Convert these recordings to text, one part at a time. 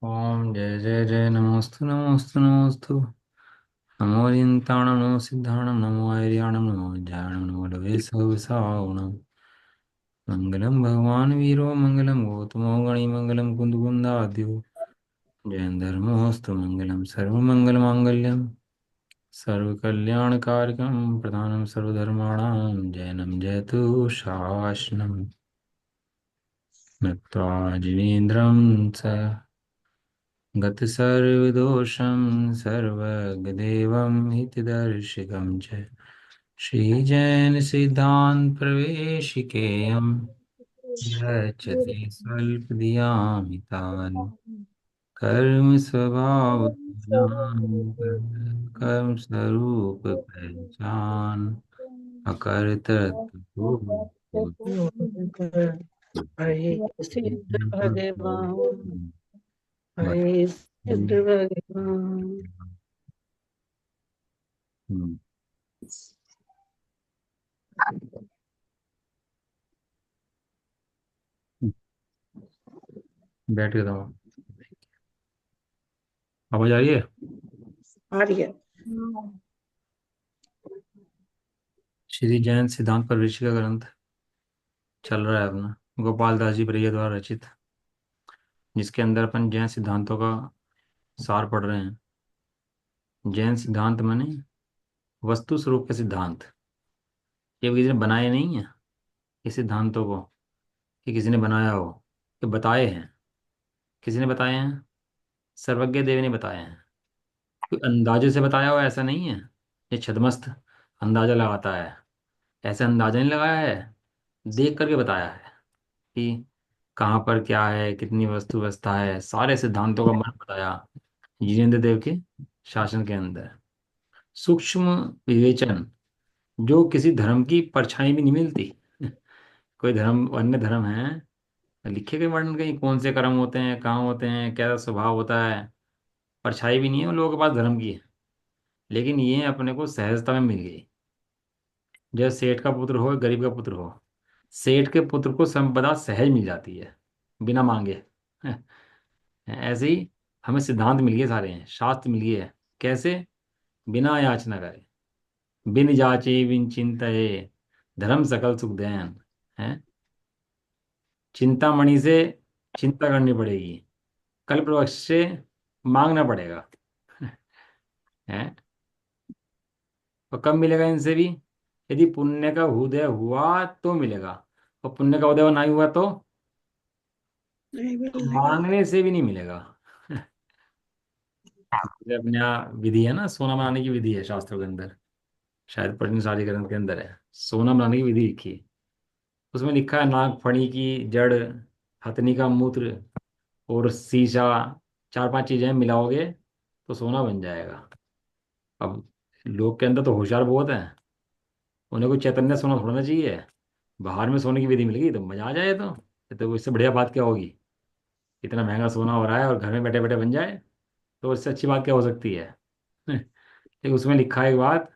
ओम जय जय जय नमोस्तु नमोस्तु नमोस्तु। नमो रियंताणं नमो सिद्धाणं नमो आर्याणं नमो विद्याणं नमो लवेशविसावणं। मंगलम भगवान वीरो मंगलम गौतमो गणिमंगलम कुंदकुंदाद्यो जयंधर्मोऽस्तु मंगलम सर्वमंगलमांगल्यम सर्वकल्याणकारकं प्रधानं सर्वधर्माणां जयनं जयतु शासनम् नत्वा जिनेन्द्रं स गतसर्वदोषं सर्वगदेवं हितदर्शिकं च श्रीजैनसिद्धान्तप्रवेशिकेयं यच्छति स्वल्पधियामितान् कर्मस्वभावज्ञानं कर्मस्वरूप पहचान अकर्तृत्व हरे सिद्ध भगवान। हरे सिद्ध भगवान। बैठ के दो। आवाज आ रही है? आर्य। श्री जैन सिद्धांत पर ऋषि का ग्रंथ चल रहा है अपना, गोपाल दास जी प्रिय द्वारा रचित, जिसके अंदर अपन जैन सिद्धांतों का सार पढ़ रहे हैं। जैन सिद्धांत माने वस्तु स्वरूप के सिद्धांत। ये किसी ने बनाए नहीं है इस सिद्धांतों को कि किसी ने बनाया हो, ये बताए हैं। किसी ने बताए हैं? सर्वज्ञ देव ने बताए हैं। कोई अंदाजे से बताया हो ऐसा नहीं है। ये छदमस्त अंदाजा लगाता है, ऐसे अंदाजा नहीं लगाया है, देख करके बताया है कि कहाँ पर क्या है, कितनी वस्तु व्यवस्था है, सारे सिद्धांतों का मर्म बताया जिनेन्द्र देव के शासन के अंदर। सूक्ष्म विवेचन, जो किसी धर्म की परछाई भी नहीं मिलती। कोई धर्म, अन्य धर्म है, लिखे गए वर्णन कहीं कौन से कर्म होते हैं, कहाँ होते हैं, कैसा स्वभाव होता है, परछाई भी नहीं है उन लोगों के पास धर्म की। लेकिन ये अपने को सहजता में मिल गई। जैसे सेठ का पुत्र हो, गरीब का पुत्र हो, सेठ के पुत्र को संपदा सहज मिल जाती है बिना मांगे। ऐसे ही हमें सिद्धांत मिल गए, सारे हैं शास्त्र मिल गए। कैसे? बिना याचना करे, बिन जाचे बिन चिंतये धर्म सकल सुख देन है। चिंतामणि से चिंता करनी पड़ेगी, कल्पवृक्ष से मांगना पड़ेगा। है। और कब मिलेगा इनसे भी? यदि पुण्य का उदय हुआ तो मिलेगा, और पुण्य का उदय नहीं हुआ नहीं तो मिलेगा। मांगने से भी नहीं मिलेगा। ये अपने यहाँ विधि है ना, सोना बनाने की विधि है शास्त्रों के अंदर, शायद पढ़ने सारी ग्रंथ के अंदर है, सोना बनाने की विधि लिखी है। उसमें लिखा है नागफणी की जड़, हथनी का मूत्र और शीशा, चार पांच चीजें मिलाओगे तो सोना बन जाएगा। अब लोग के अंदर तो होशियार बहुत है, उन्हें कोई चैतन्य सोना थोड़ा चाहिए। बाहर में सोने की विधि मिल गई तो मजा आ जाए। तो इससे बढ़िया बात क्या होगी? इतना महंगा सोना हो रहा है और घर में बैठे बैठे बन जाए, तो इससे अच्छी बात क्या हो सकती है? लेकिन उसमें लिखा है एक बात,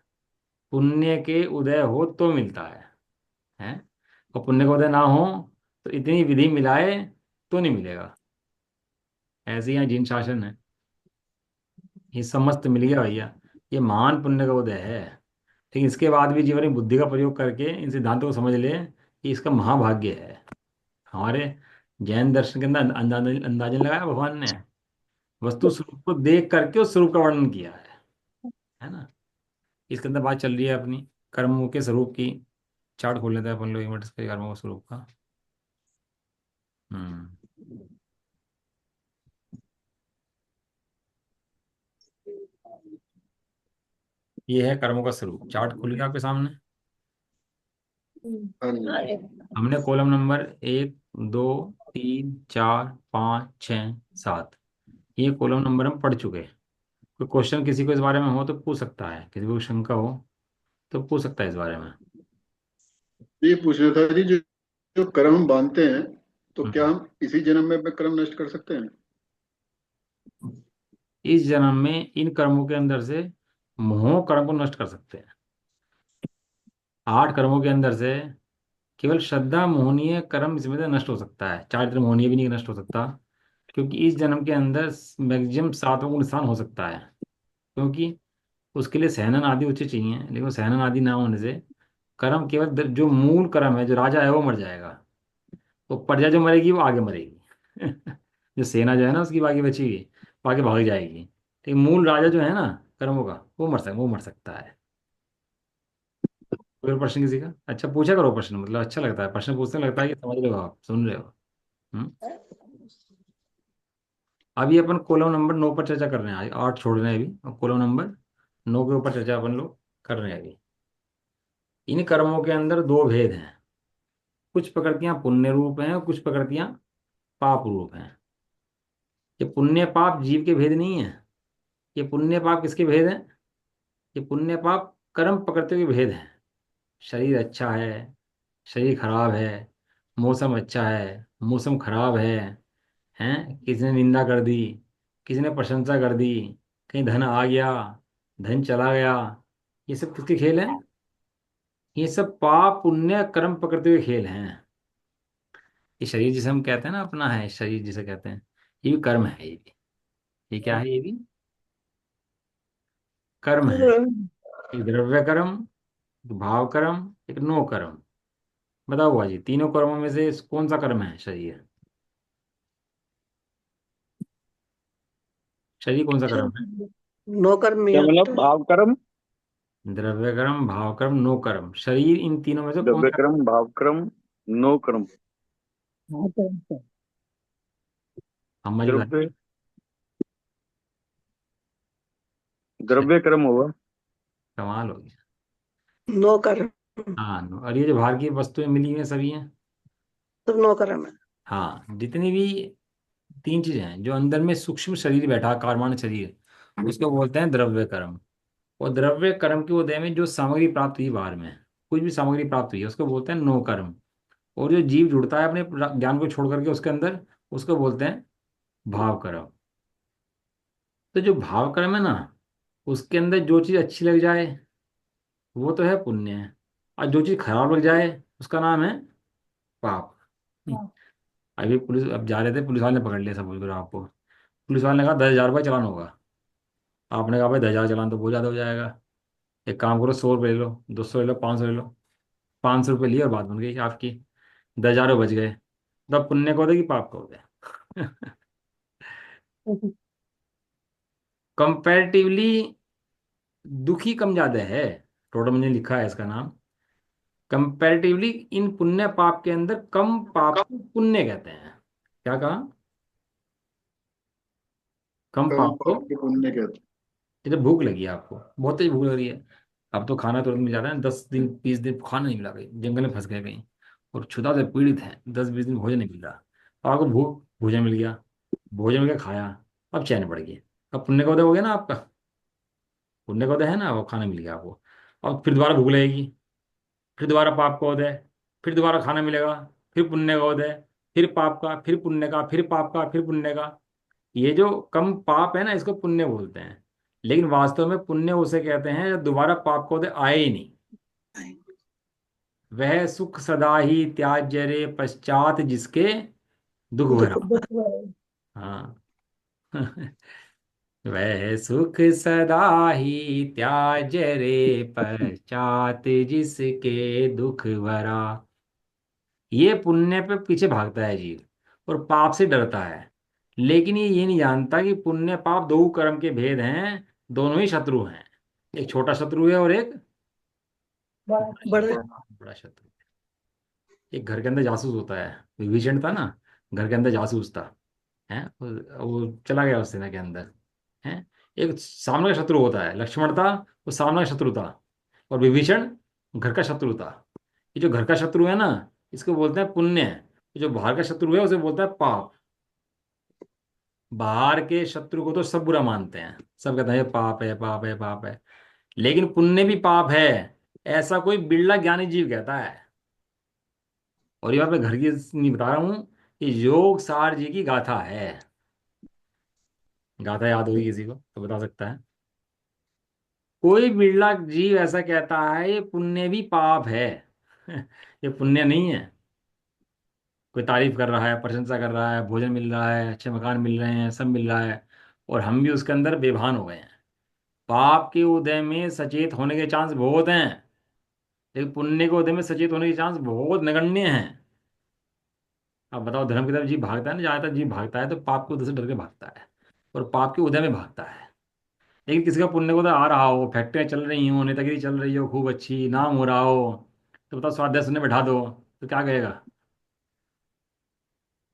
पुण्य के उदय हो तो मिलता है। और पुण्य का उदय ना हो तो इतनी विधि मिलाए तो नहीं मिलेगा। ऐसे ही यहाँ जिन शासन है, ये समस्त मिल गया भैया, ये महान पुण्य का उदय है। लेकिन इसके बाद भी जीवन में बुद्धि का प्रयोग करके इन सिद्धांतों को समझ ले कि इसका महाभाग्य है। हमारे जैन दर्शन के अंदर अंदाजन लगाया भगवान ने, वस्तु स्वरूप को देख करके उस स्वरूप का वर्णन किया है ना। इसके अंदर बात चल रही है अपनी कर्मों के स्वरूप की। चार्ट खोल लेते हैं अपन लोग एक मिनट इसके कर्मों के स्वरूप का। हम्म ये है कर्मों का स्वरूप, चार्ट खुल गया आपके सामने। हाँ जी। हमने कॉलम नंबर 1, 2, 3, 4, 5, 6, 7, ये कॉलम नंबर हम पढ़ चुके हैं। कोई क्वेश्चन किसी को इस बारे में हो तो पूछ सकता है, किसी को शंका हो तो पूछ सकता है इस बारे में। ये पूछना था जी, जो जो कर्म हम बांधते हैं, तो क्या हम्म। हम इसी जन्म में अपने कर्म नष्ट कर सकते हैं? इस जन्म में इन कर्मों के अंदर से मोह कर्म को नष्ट कर सकते हैं। 8 कर्मों के अंदर से केवल श्रद्धा मोहनीय कर्म इसमें से नष्ट हो सकता है, चारित्र मोहनीय भी नहीं नष्ट हो सकता। क्योंकि इस जन्म के अंदर मैक्सिमम सातों को नुकसान हो सकता है, क्योंकि उसके लिए सहनन आदि उच्च चाहिए, लेकिन वो सहनन आदि ना होने से कर्म केवल जो मूल कर्म है, जो राजा है वो मर जाएगा। तो प्रजा जो मरेगी वो आगे मरेगी। जो सेना जो है ना उसकी बाकी बची हुई, वो आगे भाग जाएगी। लेकिन मूल राजा जो है ना कर्मों का, वो मर सकता है। कोई और प्रश्न किसी का? अच्छा पूछा करो प्रश्न, मतलब अच्छा लगता है प्रश्न पूछने, लगता है कि समझ रहे हो, आप सुन रहे हो। हम्म। अभी अपन कॉलम नंबर 9 पर चर्चा कर रहे हैं, आज 8 छोड़ रहे हैं अभी, और कॉलम नंबर 9 के ऊपर चर्चा अपन लोग कर रहे हैं अभी। इन कर्मों के अंदर दो भेद हैं। कुछ प्रकृतियां पुण्य रूप हैं और कुछ प्रकृतियां पाप रूप हैं। ये पुण्य पाप जीव के भेद नहीं है। ये पुण्य पाप किसके भेद हैं? ये पुण्य पाप कर्म प्रकृति के भेद हैं। शरीर अच्छा है, शरीर खराब है, मौसम अच्छा है, मौसम खराब है, किसी ने निंदा कर दी, किसी ने प्रशंसा कर दी, कहीं धन आ गया, धन चला गया। ये सब किसके खेल हैं? ये सब पाप पुण्य कर्म प्रकृति के खेल हैं। ये शरीर जिसे हम कहते हैं ना, अपना है शरीर जिसे कहते हैं, ये भी कर्म है, ये भी। ये क्या है? ये भी कर्म है। एक द्रव्य कर्म, एक भाव कर्म, एक नो कर्म। बताओ बुआ जी, तीनों कर्मों में से कौन सा कर्म है? शरीर, शरीर कौन सा कर्म है? नौकर में क्या आता मतलब है। भाव कर्म, द्रव्य कर्म, भाव कर्म, नो कर्म। शरीर इन तीनों में से कौन द्रव्य सा? कर्म, भाव कर्म, नो कर्म। हाँ, अम्मा जी बताइए। द्रव्य द्रव्य कर्म होगा। कमाल हो गया। नौकर, हाँ और ये जो बाहर की वस्तुएं मिली हुई हैं सभी हैं। सब नौकर में। हाँ जितनी भी तीन चीजें हैं, जो अंदर में सूक्ष्म शरीर बैठा, कार्बन शरीर, उसको बोलते हैं द्रव्य कर्म। और द्रव्य कर्म के उदय में जो सामग्री प्राप्त हुई बाहर में, कुछ भी सामग्री प्राप्त हुई है, उसको बोलते हैं नो कर्म। और जो जीव जुड़ता है अपने ज्ञान को छोड़ करके उसके अंदर, उसको बोलते हैं भाव कर्म। तो जो भाव कर्म है ना, उसके अंदर जो चीज अच्छी लग जाए वो तो है पुण्य, और जो चीज खराब लग जाए उसका नाम है पाप। अभी पुलिस, अब जा रहे थे, पुलिस वाले ने पकड़ लिया, सब करो आपको। पुलिस वाले ने कहा 10,000 रुपये चालान होगा। आपने कहा भाई 10,000 चालान तो बहुत ज़्यादा हो जाएगा, एक काम करो 100 रुपये ले लो, 200 ले लो, 500 ले लो। 500 रुपये लिए और बात बन गई आपकी, 10,000 बच गए। तब पुण्य को दे कि पाप को दे? कंपैरेटिवली दुखी कम ज्यादा है, टोटल मैंने लिखा है इसका नाम। कंपैरेटिवली इन पुण्य पाप के अंदर कम पाप को पुण्य कहते हैं। क्या कहा? कम कर्म पाप को। पाप के पुण्य कहते जैसे भूख लगी है आपको, बहुत तेज भूख लग रही है, अब तो खाना तुरंत मिल जाता है, 10 दिन 20 दिन खाना नहीं मिला, कहीं जंगल में फंस गए कहीं और क्षुधा से पीड़ित हैं, 10-20 दिन भोजन नहीं मिल रहा, अब आपको भोजन मिल गया, भोजन मिल गया खाया, अब चैन पड़ गई। अब पुण्य का उदय हो गया ना आपका, पुण्य का उदय है ना, वो खाना मिल गया आपको। अब फिर दोबारा भूख लगेगी, फिर दोबारा पाप का उदय, फिर दोबारा खाना मिलेगा, फिर पुण्य का उदय, फिर पाप का, फिर पुण्य का, फिर पाप का, फिर पुण्य का। ये जो कम पाप है ना, इसको पुण्य बोलते हैं। लेकिन वास्तव में पुण्य उसे कहते हैं जब दोबारा पाप को उदय आए ही नहीं। हैं। वह सुख सदा ही त्याज्य रे पश्चात जिसके दुख दुख भरा। हाँ। वह सुख सदा ही त्याज्य रे पश्चात जिसके दुख भरा। ये पुण्य पे पीछे भागता है जीव, और पाप से डरता है। लेकिन ये नहीं जानता कि पुण्य पाप दो कर्म के भेद हैं, दोनों ही शत्रु हैं। एक छोटा शत्रु है और एक बड़ा बड़े। शत्रु। बड़ा शत्रु। एक घर के अंदर जासूस होता है, विभीषण था ना, घर के अंदर जासूस था, है वो चला गया उस सेना के अंदर, है। एक सामने का शत्रु होता है, लक्ष्मण था, वो सामने का शत्रु था, और विभीषण घर का शत्रु था। ये जो घर का शत्रु है ना, इसको बोलते हैं पुण्य। ये जो बाहर का शत्रु है उसे बोलता है पाप। बाहर के शत्रु को तो सब बुरा मानते हैं, सब कहते हैं ये पाप है, पाप है, पाप है। लेकिन पुण्य भी पाप है, ऐसा कोई बिरला ज्ञानी जीव कहता है। और ये बात मैं घर की नहीं बता रहा हूँ, ये योग सार जी की गाथा है। गाथा याद होगी किसी को तो बता सकता है? कोई बिरला जीव ऐसा कहता है ये पुण्य भी पाप है। ये पुण्य नहीं है। कोई तारीफ कर रहा है, प्रशंसा कर रहा है, भोजन मिल रहा है, अच्छे मकान मिल रहे हैं, सब मिल रहा है, और हम भी उसके अंदर बेभान हो गए हैं। पाप के उदय में सचेत होने के चांस बहुत हैं, लेकिन पुण्य के उदय में सचेत होने के चांस बहुत नगण्य हैं। अब बताओ, धर्म की तरफ जीव भागता है ना, ज्यादातर जीव भागता है तो पाप के उदय से डर के भागता है, और पाप के उदय में भागता है। लेकिन किसी का पुण्य को उदय आ रहा हो, फैक्ट्रियाँ चल रही हो, नेतागिरी चल रही हो, खूब अच्छी, नाम हो रहा हो, तो बताओ स्वाध्याय सुनने बैठा दो तो क्या कहेगा?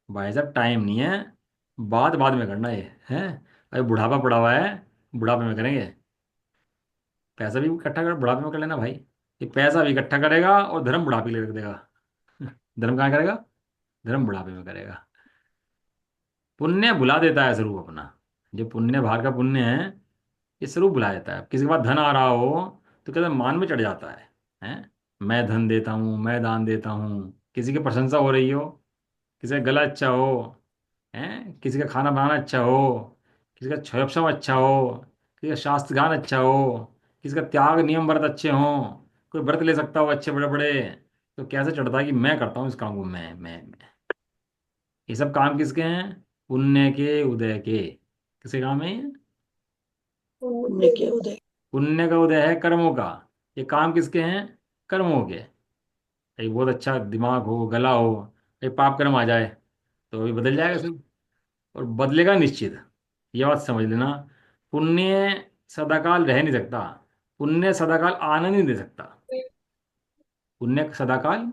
भाई साहब टाइम नहीं है, बात बाद में करना ये है। अभी बुढ़ापा पड़ा हुआ है, बुढ़ापे में करेंगे। पैसा भी इकट्ठा कर बुढ़ापे में कर लेना भाई। ये पैसा भी इकट्ठा करेगा और धर्म बुढ़ापे के लिए रख देगा। धर्म कहाँ करेगा? धर्म बुढ़ापे में करेगा। पुण्य भुला देता है स्वरूप अपना। जो पुण्य, बाहर का पुण्य है, ये स्वरूप भुला देता है। किसी के पास धन आ रहा हो तो कहते मान में चढ़ जाता है, हैं? मैं धन देता हूँ, मैं दान देता हूँ। किसी की प्रशंसा हो रही हो, किसी का गला अच्छा हो, हैं, किसी का खाना बनाना अच्छा हो, किसी का क्षयक्षम अच्छा हो, किसी का शास्त्र ज्ञान अच्छा हो, किसी का त्याग नियम व्रत अच्छे हों, कोई व्रत ले सकता हो अच्छे बड़े बड़े, तो कैसे चढ़ता है कि मैं करता हूँ इस काम को, मैं। ये सब काम किसके हैं? पुण्य के उदय के। किसके काम है ये? पुण्य के उदय। पुण्य का उदय है कर्मों का। ये काम किसके हैं? कर्मों के। एक बहुत अच्छा दिमाग हो, गला हो, एक पाप कर्म आ जाए तो भी बदल जाएगा सब, और बदलेगा निश्चित। ये बात समझ लेना। पुण्य सदाकाल रह नहीं सकता, पुण्य सदाकाल आनंद नहीं दे सकता। पुण्य सदाकाल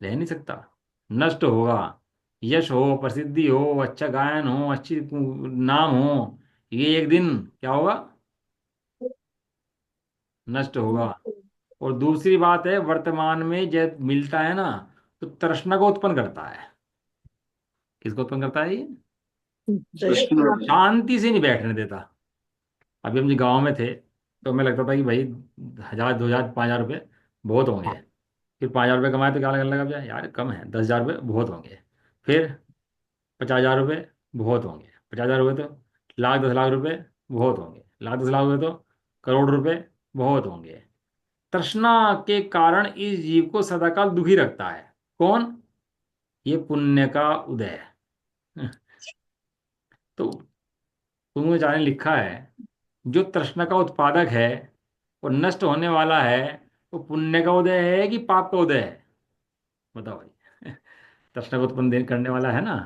रह नहीं सकता, नष्ट होगा। यश हो, प्रसिद्धि हो, अच्छा गायन हो, अच्छी नाम हो, ये एक दिन क्या होगा? नष्ट होगा। और दूसरी बात है, वर्तमान में जब मिलता है ना, तो तृष्णा को उत्पन्न करता है। किसको उत्पन्न करता है ये? जय। कृष्ण। शांति से नहीं बैठने देता। अभी हम जो गांव में थे तो हमें लगता था कि भाई 1,000, 2,000, 5,000 रुपये बहुत होंगे। फिर 5,000 रुपये कमाए तो क्या लगने लगा, भैया यार कम है, 10,000 रुपये बहुत होंगे। फिर 50,000 रुपये बहुत होंगे, 50,000 रुपये तो लाख, 10 लाख रुपये बहुत होंगे, लाख 10 लाख रुपये तो करोड़ रुपए बहुत होंगे। तृष्णा के कारण इस जीव को सदाकाल दुखी रखता है। कौन? ये पुण्य का उदय। तो तुमने जाने लिखा है, जो तृष्णा का उत्पादक है और नष्ट होने वाला है, वो पुण्य का उदय है कि पाप का उदय है? बताओ भाई। तृष्णा को उत्पन्न करने वाला है ना,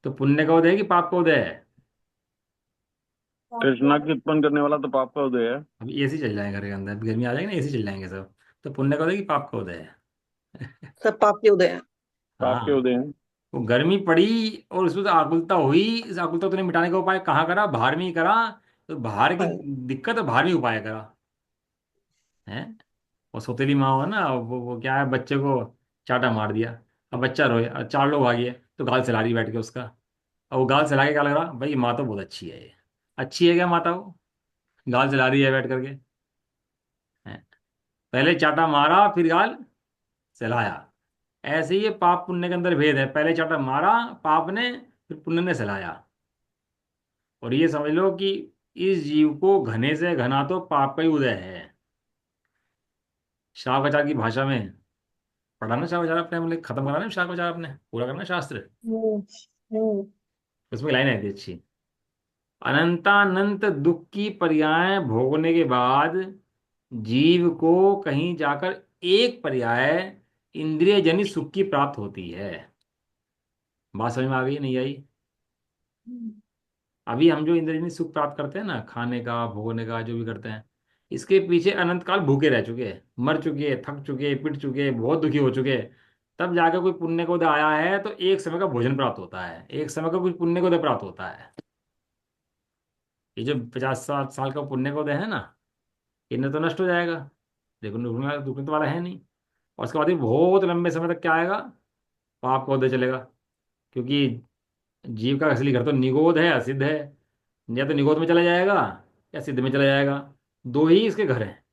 तो पुण्य का उदय है कि पाप का उदय है? कृष्णा की उत्पन्न करने वाला तो पाप का उदय है। अभी एसी चल जाएगा घर के अंदर, गर्मी आ जाएगी ना, एसी चल जाएंगे सब। तो पुण्य का उदय कि पाप का उदय है? सब पाप के उदय हैं। पाप के हाँ। उदय हैं। वो गर्मी पड़ी और उसमें से आकुलता हुई, इस आकुलता तूने मिटाने का उपाय कहाँ करा? बाहर में ही करा। तो बाहर की हाँ। दिक्कत है, बाहर में ही उपाय करा है। वो सौतेली माँ हो ना, वो क्या है, बच्चे को चाटा मार दिया। अब बच्चा रोए, अब 4 लोग आ गए तो गाल चला रही बैठ के उसका। अब वो गाल चला के क्या लग रहा, भाई माँ तो बहुत अच्छी है ये। अच्छी है क्या माता? वो गाल चला रही है बैठ करके, है? पहले चाटा मारा फिर गाल चलाया। ऐसे ही ये पाप पुण्य के अंदर भेद है, पहले चाटा मारा पाप ने, फिर पुण्य ने चलाया। और ये समझ लो कि इस जीव को घने से घना तो पाप का ही उदय है। शाकाचार की भाषा में पढ़ा ना, शाकाचार आपने, मतलब खत्म करा ना शाकाचार, आपने पूरा करना शास्त्र। हम्म। हम्म। उसमें लाइन आई थी अच्छी, अनंतानंत दुख की पर्याय भोगने के बाद जीव को कहीं जाकर एक पर्याय इंद्रिय जनित सुख की प्राप्त होती है। बात समझ में आ गई नहीं आई? अभी हम जो इंद्रिय सुख प्राप्त करते हैं ना, खाने का, भोगने का, जो भी करते हैं, इसके पीछे अनंत काल भूखे रह चुके हैं, मर चुके हैं, थक चुके हैं, पिट चुके हैं, बहुत दुखी हो चुके हैं। तब जाकर कोई पुण्य को उदय आया है तो एक समय का भोजन प्राप्त होता है, एक समय का कोई पुण्य को उदय प्राप्त होता है। ये जो 50-60 साल का पुण्य का उदय है ना, इन्हें तो नष्ट हो जाएगा, देखो रुकने तो वाला है नहीं। और उसके बाद ही बहुत लंबे समय तक क्या आएगा? पाप का उदय चलेगा। क्योंकि जीव का असली घर तो निगोद है, असिद्ध है। या तो निगोद में चला जाएगा या सिद्ध में चला जाएगा, दो ही इसके घर हैं।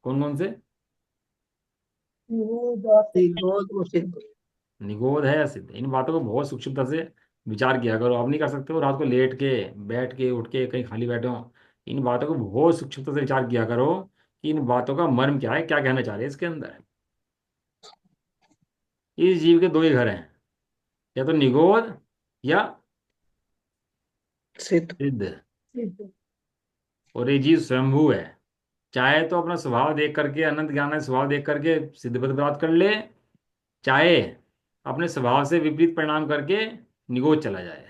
कौन कौन से? निगोद और सिद्ध। निगोद है या सिद्ध। इन बातों को बहुत सूक्ष्मता से विचार किया करो। आप नहीं कर सकते हो रात को लेट के, बैठ के, उठ के, कहीं खाली बैठे हो, इन बातों को बहुत सूक्ष्मता से विचार किया करो कि इन बातों का मर्म क्या है, क्या कहना चाह रहे हैं इसके अंदर। इस जीव के दो ही घर हैं, या तो निगोद या सिद्ध। सिद्ध। और ये जीव स्वयंभू है, चाहे तो अपना स्वभाव देख करके, अनंत ज्ञान है स्वभाव देख करके सिद्ध पद प्राप्त कर ले, चाहे अपने स्वभाव से विपरीत परिणाम करके निगोद चला जाए।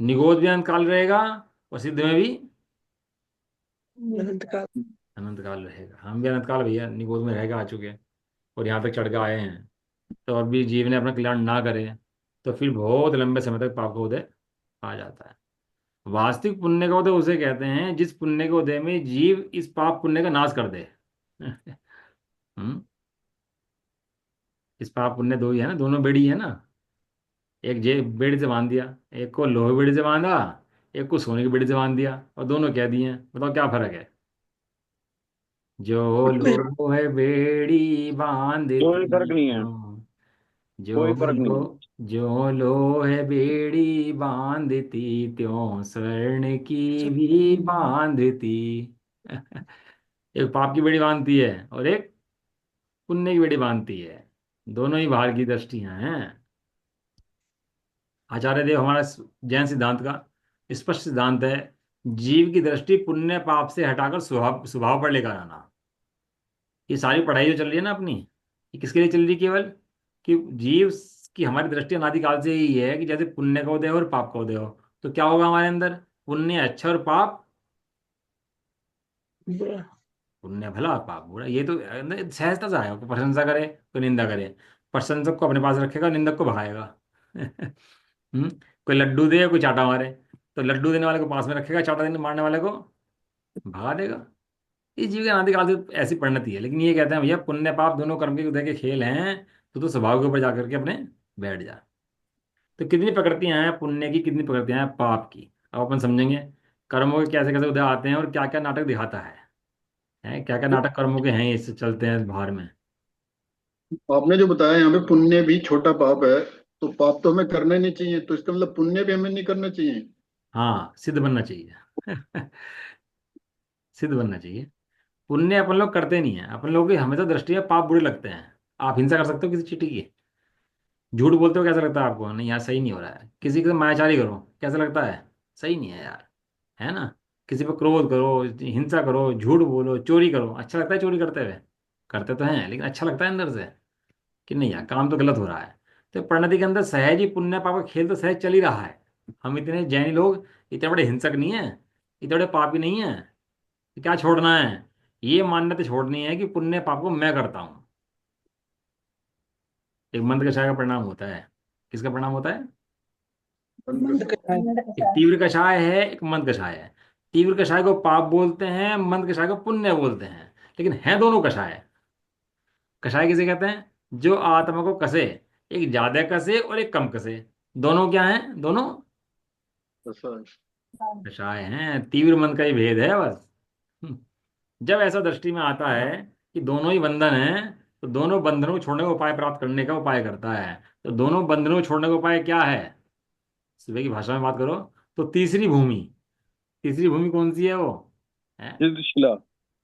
निगोद भी अनंत काल रहेगा और सिद्ध में भी अनंत काल। अनंत काल रहेगा। हम भी अनंत काल भैया निगोद में रहेगा आ चुके हैं और यहाँ तक चढ़ के आए हैं। तो और भी जीव ने अपना कल्याण ना करे तो फिर बहुत लंबे समय तक पाप का उदय आ जाता है। वास्तविक पुण्य का उदय उसे कहते हैं जिस पुण्य के उदय में जीव इस पाप पुण्य का नाश कर दे। हम्म। इस पाप पुण्य दो ही है ना, दोनों बेड़ी है ना। एक जे बेड़ी से बांध दिया, एक को लोहे बेड़ी से बांधा, एक को सोने की बेड़ी से बांध दिया, और दोनों कह दिए। बताओ क्या फर्क है? जो कुछ लोहे बेड़ी कोई बांधती फर्क नहीं है, क्यों, जो कोई फर्क नहीं लो है। जो लोहे बेड़ी बांधती त्यों स्वर्ण की भी बांधती। एक पाप की बेड़ी बांधती है और एक पुण्य की बेड़ी बांधती है। दोनों ही बाहर की दृष्टियां हैं। आचार्य देव हमारा जैन सिद्धांत का स्पष्ट सिद्धांत है, जीव की दृष्टि पुण्य पाप से हटाकर स्वभाव स्वभाव पर लेकर आना। ये सारी पढ़ाई जो चल रही है ना अपनी, ये किसके लिए चल रही है? केवल कि जीव की हमारी दृष्टि अनादिकाल से ही है कि जैसे पुण्य का उदय हो और पाप का उदय हो तो क्या होगा हमारे अंदर? पुण्य अच्छा और पाप बुरा। पुण्य भला और पाप बुरा। ये तो सहजता से आएगा। कोई प्रशंसा करे कोई निंदा करे, प्रशंसक को अपने पास रखेगा, निंदक को भगाएगा। कोई लड्डू दे कोई चाटा मारे, तो लड्डू देने वाले को पास में रखेगा, चाटा देने मारने वाले को भगा देगा। इस जीव के अनादिकाल से ऐसी परिणति है। लेकिन ये कहते हैं भैया पुण्य पाप दोनों कर्म के उदय के खेल हैं, तो स्वभाव के ऊपर जाकर के अपने बैठ जा। तो कितनी प्रकृतियां हैं पुण्य की, कितनी प्रकृतियां हैं पाप की, अब अपन समझेंगे। कर्मों के कैसे कैसे उदय आते हैं और क्या क्या नाटक दिखाता है क्या क्या नाटक कर्मों के हैं इससे चलते हैं बाहर में। आपने जो बताया यहाँ पे पुण्य भी छोटा पाप है, तो पाप तो हमें करना ही नहीं चाहिए, तो इसका मतलब पुण्य भी हमें नहीं करना चाहिए। हाँ, सिद्ध बनना चाहिए। सिद्ध बनना चाहिए। पुण्य अपन लोग करते नहीं है, अपन लोगों की हमेशा दृष्टि में पाप बुरे लगते हैं। आप हिंसा कर सकते हो किसी चीटी की, झूठ बोलते हो कैसा लगता है आपको? नहीं यार सही नहीं हो रहा है। किसी के मायाचारी करो कैसा लगता है? सही नहीं है यार, है ना। किसी पर क्रोध करो, हिंसा करो, झूठ बोलो, चोरी करो, अच्छा लगता है चोरी करते हुए? करते तो हैं लेकिन अच्छा लगता है अंदर से कि नहीं यार काम तो गलत हो रहा है। तो परिणति के अंदर सहज ही पुण्य पाप का खेल तो सहज चल ही रहा है। हम इतने जैनी लोग इतने बड़े हिंसक नहीं है, इतने बड़े पापी नहीं है। तो क्या छोड़ना है? ये मान्यता छोड़नी है कि पुण्य पाप को मैं करता हूँ। एक मंद कषाय का परिणाम होता है। किसका परिणाम होता है? मंद कषाय। एक तीव्र कषाय है, एक मंद कषाय है। तीव्र कषाय को पाप बोलते हैं, मंद कषाय को पुण्य बोलते हैं, लेकिन है दोनों कषाय। कषाय किसे कहते हैं? जो आत्मा को कसे, एक ज्यादा कसे और एक कम कसे। दोनों क्या है? दोनों ऐसा है। कषाय हैं। तीव्र मंद का ही भेद है बस। जब ऐसा दृष्टि में आता है कि दोनों ही बंधन है, तो दोनों बंधनों को छोड़ने का उपाय प्राप्त करने का उपाय करता है। तो दोनों बंधनों को छोड़ने का उपाय क्या है? सुबह की भाषा में बात करो तो तीसरी भूमि। तीसरी भूमि कौन सी है? वो है सिद्ध शिला।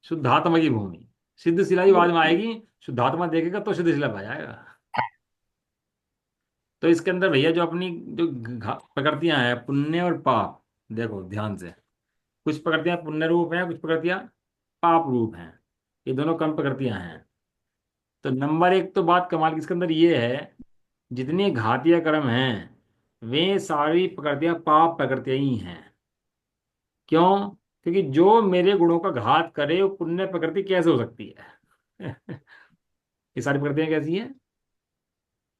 शुद्धात्मा की भूमि। सिद्ध शिला ही बाद में आएगी, शुद्धात्मा देखेगा तो सिद्ध शिला आ जाएगा। तो इसके अंदर भैया जो अपनी जो प्रकृतियां हैं पुण्य और पाप, देखो ध्यान से। कुछ प्रकृतियां पुण्य रूप हैं, कुछ प्रकृतियां पाप रूप हैं। ये दोनों कम प्रकृतियां हैं। तो नंबर एक तो बात कमाल की इसके अंदर ये है, जितने घातीय कर्म हैं वे सारी प्रकृतियां पाप प्रकृतियां ही हैं। क्यों? क्योंकि जो मेरे गुणों का घात करे वो पुण्य प्रकृति कैसे हो सकती है? ये सारी प्रकृतियां कैसी हैं?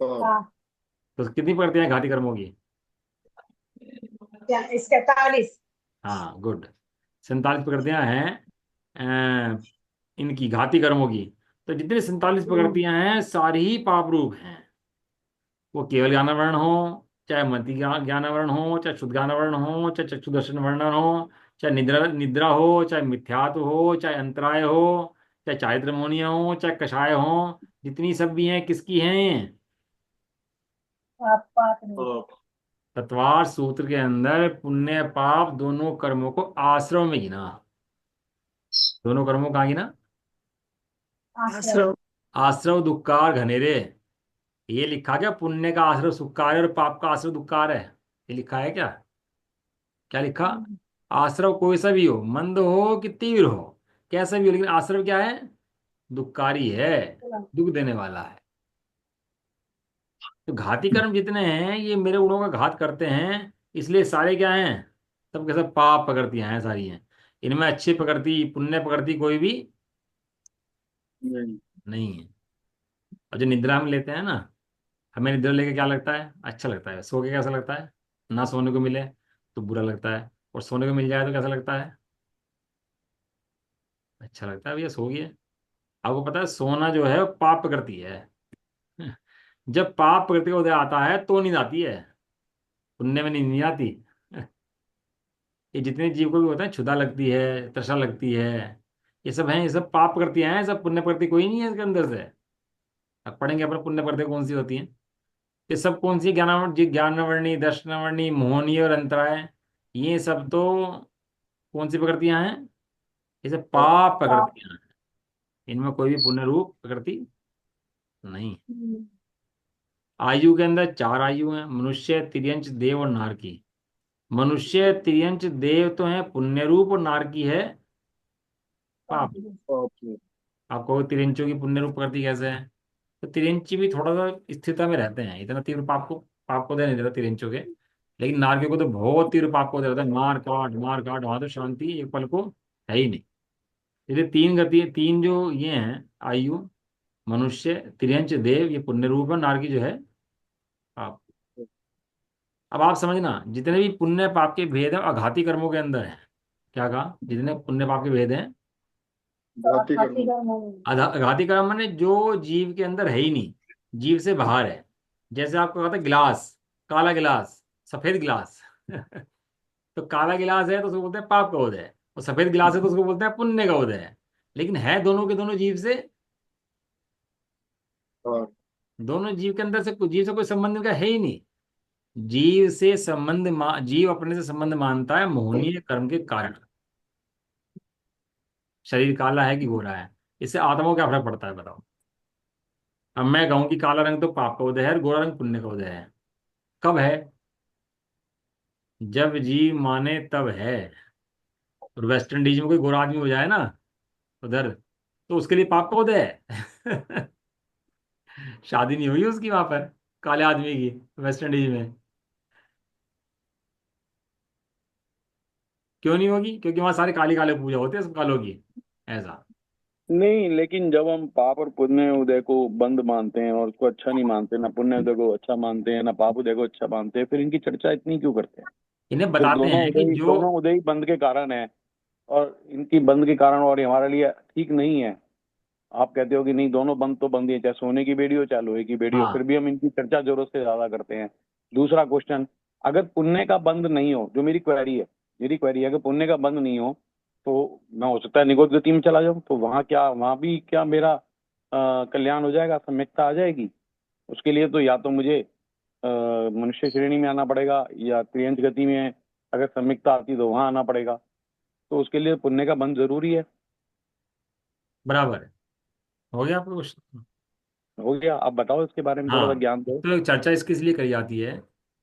पाप। तो कितनी प्रकृतियां हैं घाती कर्मों की? क्या इसका 43। हाँ गुड। 47 प्रकृतियां हैं इनकी घाती कर्मों की। तो जितनी 47 प्रकृतियां हैं सारी ही पाप रूप हैं। वो केवल ज्ञानावरण हो, चाहे मति ज्ञानावरण हो, चाहे शुद्ध ज्ञानावरण हो, चाहे चक्षु दर्शन वर्णन हो, चाहे निद्रा निद्रा हो, चाहे मिथ्यात्व हो, चाहे अंतराय हो, चाहे चारित्र मोहनिया हो, चाहे कषाय हो। जितनी सब भी हैं किसकी हैं? पाप पाप नहीं। पाप। तत्वार सूत्र के अंदर पुण्य पाप दोनों कर्मों को आश्रम में गिना। दोनों कर्मों का गिना? आश्रम। आश्रम। आश्रव दुक्कार घनेरे। ये लिखा क्या पुण्य का आश्रय सुखकार है और पाप का आश्रय दुखकार है? ये लिखा है क्या? क्या लिखा? आश्रव कोई सा भी हो, मंद हो कि तीव्र हो, कैसा भी हो, लेकिन आश्रव क्या है? दुखकारी है, दुख देने वाला है। तो घाती कर्म जितने हैं ये मेरे गुणों का घात करते हैं, इसलिए सारे क्या हैं? सब के सब पाप प्रकृतियां हैं, सारी हैं। इनमें अच्छी प्रकृति पुण्य प्रकृति कोई भी नहीं। नहीं है। और जो निद्रा में लेते हैं ना, हमें निद्रा लेके क्या लगता है? अच्छा लगता है। सो के कैसा लगता है? ना सोने को मिले तो बुरा लगता है, और सोने को मिल जाए तो कैसा लगता है? अच्छा लगता है, भैया सो गए। आपको पता है सोना जो है वो पाप प्रकृति है। जब पाप प्रकृति का उदय आता है तो नींद आती है, पुण्य में नींद नहीं आती। ये जितने जीव को भी होता है, क्षुधा लगती है, तृषा लगती है, ये सब हैं, ये सब पाप प्रकृतियां हैं, सब पुण्य प्रकृति कोई नहीं है इसके अंदर से। अब पढ़ेंगे अपने पुण्य प्रकृति कौन सी होती है। ये सब कौन सी? ज्ञानवर्णी, दर्शनवर्णी, मोहनीय और अंतराय, ये सब तो कौन सी प्रकृतियां हैं? ये सब पाप प्रकृतियां हैं। इनमें कोई भी पुण्य रूप प्रकृति नहीं। आयु के अंदर चार आयु हैं: मनुष्य, तिर्यंच, देव और नारकी। मनुष्य, तिर्यंच, देव तो है पुण्य रूप, और नारकी है पाप। पाप। आप कहो तिरंचों की पुण्य रूप प्रकृति कैसे है? तो तिरंची भी थोड़ा सा स्थिरता में रहते हैं, इतना तीव्र पाप को दे नहीं देता तिरंचों के। लेकिन नारकियों को तो बहुत तीव्र पाप को दे देता है, मार काट, वहां तो शांति एक पल को है ही नहीं। इसलिए तीन गति, तीन जो ये हैं आयु, मनुष्य, तिरंच, देव, ये पुण्य रूप है, नारकी जो है पाप। अब आप समझना, जितने भी पुण्य पाप के भेद हैं अघाती कर्मों के अंदर है। क्या कहा? जितने पुण्य पाप के भेद हैं घाती कर्म। अघाती कर्म माने जो जीव के अंदर है ही नहीं, जीव से बाहर है। जैसे आपको कहा था गिलास, काला गिलास, सफेद गिलास। तो काला गिलास है तो उसको बोलते हैं पाप का उदय है, और सफेद गिलास है तो उसको बोलते हैं पुण्य का उदय है। लेकिन है दोनों के दोनों जीव से, हाँ। दोनों जीव के अंदर से जीव से कोई संबंध का है ही नहीं। जीव से जीव अपने से संबंध मानता है मोहनीय कर्म के कारण। शरीर काला है कि गोरा है, इससे आत्मा को क्या फर्क पड़ता है बताओ? अब मैं कहूं कि काला रंग तो पाप का उदय है और गोरा रंग पुण्य का उदय है। कब है? जब जीव माने तब है। और वेस्ट इंडीज में कोई गोरा आदमी हो जाए ना उधर, तो उसके लिए पाप का उदय है। शादी नहीं हुई उसकी वहां पर काले आदमी की, वेस्ट इंडीज में। क्यों नहीं होगी? क्योंकि वहां सारे काले काले पूजा होते हैं सब कालों की, ऐसा। नहीं, लेकिन जब हम पाप और पुण्य उदय को बंद मानते हैं और उसको अच्छा नहीं मानते, ना पुण्य उदय को अच्छा मानते हैं ना पाप उदय को अच्छा मानते हैं, फिर इनकी चर्चा इतनी क्यों करते हैं? इन्हें फिर बताते हैं कि जो दोनों उदय ही बंद के कारण है, और इनकी बंद के कारण और ये हमारे लिए ठीक नहीं है। आप कहते हो कि नहीं, दोनों बंद तो बंद ही है, चाहे सोने की बेड़ी हो चाहे लोहे की बेड़ी हो, फिर हाँ भी हम इनकी चर्चा जरूरत से ज्यादा करते हैं। दूसरा क्वेश्चन, अगर पुण्य का बंद नहीं हो, जो मेरी क्वेरी है, अगर पुण्य का बंद नहीं हो तो मैं हो सकता है निगोद गति में चला जाऊं, तो वहां भी क्या मेरा कल्याण हो जाएगा, सम्यकता आ जाएगी? उसके लिए तो या तो मुझे मनुष्य श्रेणी में आना पड़ेगा, या त्रियंच गति में अगर सम्यकता आती तो वहां आना पड़ेगा। तो उसके लिए पुण्य का बंद जरूरी है। बराबर है। हो गया आपको क्वेश्चन? हो गया? आप बताओ इसके बारे में थोड़ा सा हाँ, ज्ञान दो। तो एक चर्चा इसकी इसलिए करी जाती है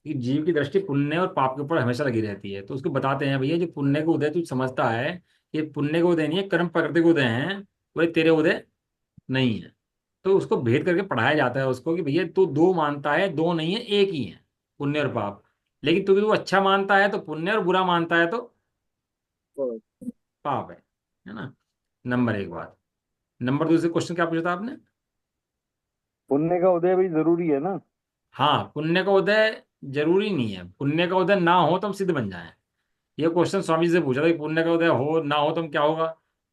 कि जीव की दृष्टि पुण्य और पाप के ऊपर हमेशा लगी रहती है। तो उसको बताते हैं भैया जो पुण्य का उदय तू समझता है, ये पुण्य का उदय नहीं है, कर्म प्रकृति का उदय है, वो तेरे उदय नहीं है। तो उसको भेद करके पढ़ाया जाता है उसको कि भैया तू दो मानता है, दो नहीं है, एक ही है पुण्य और पाप। लेकिन तू अच्छा मानता है तो पुण्य, और बुरा मानता है तो पाप है ना? नंबर एक बात। नंबर दूसरे क्वेश्चन क्या पूछा था आपने? पुण्य का उदय भी जरूरी है ना? हाँ, पुण्य का उदय जरूरी नहीं है, पुण्य का उदय ना हो तो हम सिद्ध बन जाएं। ये क्वेश्चन स्वामी जी से पूछा था कि पुण्य का उदय हो ना हो तो हम क्या होगा?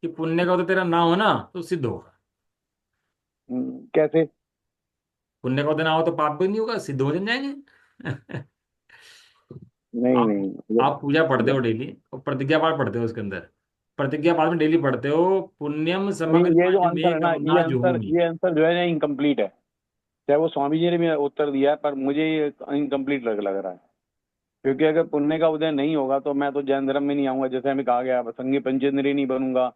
कि पुण्य का उदय तेरा ना हो ना तो सिद्ध होगा। कैसे? पुण्य का उदय ना हो तो पाप भी नहीं होगा, सिद्ध हो जाएंगे। नहीं आप नहीं, आप पूजा पढ़ते हो डेली और प्रतिज्ञा पाठ पढ़ते हो, उसके अंदर प्रतिज्ञा पाठ में डेली पढ़ते हो पुण्यम नहीं, समग्र ये जो आंसर में है ना, गमना जुहोमी। ये आंसर जो है ना, इनकम्प्लीट है। चाहे वो स्वामी जी ने भी उत्तर दिया है, पर मुझे ये इनकम्प्लीट लग रहा है। क्योंकि अगर पुण्य का उदय नहीं होगा तो मैं तो जैन धर्म में नहीं आऊंगा, जैसे हमें कहा गया, संघी पंचेंद्रिय नहीं बनूंगा,